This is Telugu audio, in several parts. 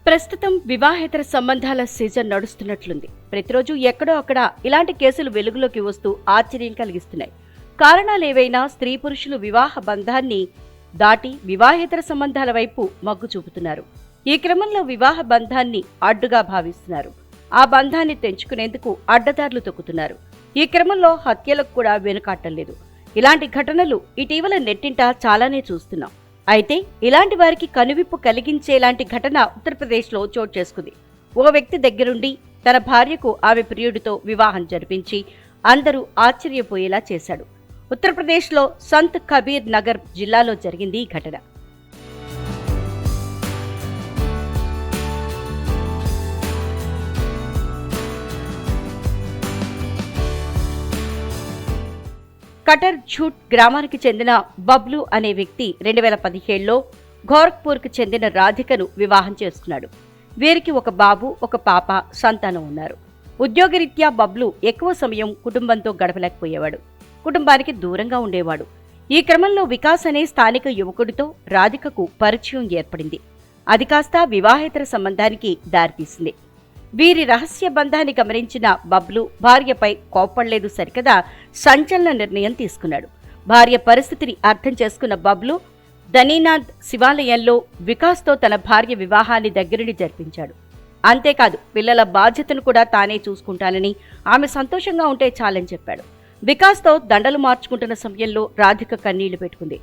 ప్రస్తుతం వివాహేతర సంబంధాల సీజన్ నడుస్తున్నట్లుంది. ప్రతిరోజు ఎక్కడో అక్కడ ఇలాంటి కేసులు వెలుగులోకి వస్తూ ఆశ్చర్యం కలిగిస్తున్నాయి. కారణాలేవైనా స్త్రీ పురుషులు వివాహ బంధాన్ని దాటి వివాహేతర సంబంధాల వైపు మొగ్గు చూపుతున్నారు. ఈ క్రమంలో వివాహ బంధాన్ని అడ్డుగా భావిస్తున్నారు. ఆ బంధాన్ని తెంచుకునేందుకు అడ్డదారులు తొక్కుతున్నారు. ఈ క్రమంలో హత్యలకు కూడా వెనుకాటం లేదు. ఇలాంటి ఘటనలు ఇటీవల నెట్టింట చాలానే చూస్తున్నాం. అయితే ఇలాంటి వారికి కనువిప్పు కలిగించేలాంటి ఘటన ఉత్తరప్రదేశ్లో చోటు చేసుకుంది. ఓ వ్యక్తి దగ్గరుండి తన భార్యకు ఆమె ప్రియుడితో వివాహం జరిపించి అందరూ ఆశ్చర్యపోయేలా చేశాడు. ఉత్తరప్రదేశ్లో సంత్ కబీర్ నగర్ జిల్లాలో జరిగింది ఈ ఘటన. కటర్ ఝూట్ గ్రామానికి చెందిన బబ్లు అనే వ్యక్తి 2017లో గోరఖ్పూర్కు చెందిన రాధికను వివాహం చేసుకున్నాడు. వీరికి ఒక బాబు, ఒక పాప సంతానం ఉన్నారు. ఉద్యోగరీత్యా బబ్లు ఎక్కువ సమయం కుటుంబంతో గడపలేకపోయేవాడు. కుటుంబానికి దూరంగా ఉండేవాడు. ఈ క్రమంలో వికాస్ అనే స్థానిక యువకుడితో రాధికకు పరిచయం ఏర్పడింది. అది కాస్త వివాహేతర సంబంధానికి దారితీసింది. వీరి రహస్య బంధాన్ని గమనించిన బబ్లు భార్యపై కోప్పడలేదు సరికదా సంచలన నిర్ణయం తీసుకున్నాడు. భార్య పరిస్థితిని అర్థం చేసుకున్న బబ్లు ధనీనాథ్ శివాలయంలో వికాస్తో తన భార్య వివాహాన్ని దగ్గరుండి జరిపించాడు. అంతేకాదు పిల్లల బాధ్యతను కూడా తానే చూసుకుంటానని, ఆమె సంతోషంగా ఉంటే చాలని చెప్పాడు. వికాస్తో దండలు మార్చుకుంటున్న సమయంలో రాధిక కన్నీళ్లు పెట్టుకుంది.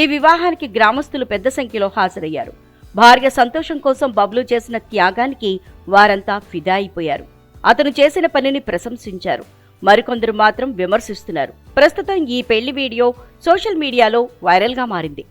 ఈ వివాహానికి గ్రామస్తులు పెద్ద సంఖ్యలో హాజరయ్యారు. భార్య సంతోషం కోసం బబ్లు చేసిన త్యాగానికి వారంతా ఫిదా అయిపోయారు. అతను చేసిన పనిని ప్రశంసించారు. మరికొందరు మాత్రం విమర్శిస్తున్నారు. ప్రస్తుతం ఈ పెళ్లి వీడియో సోషల్ మీడియాలో వైరల్గా మారింది.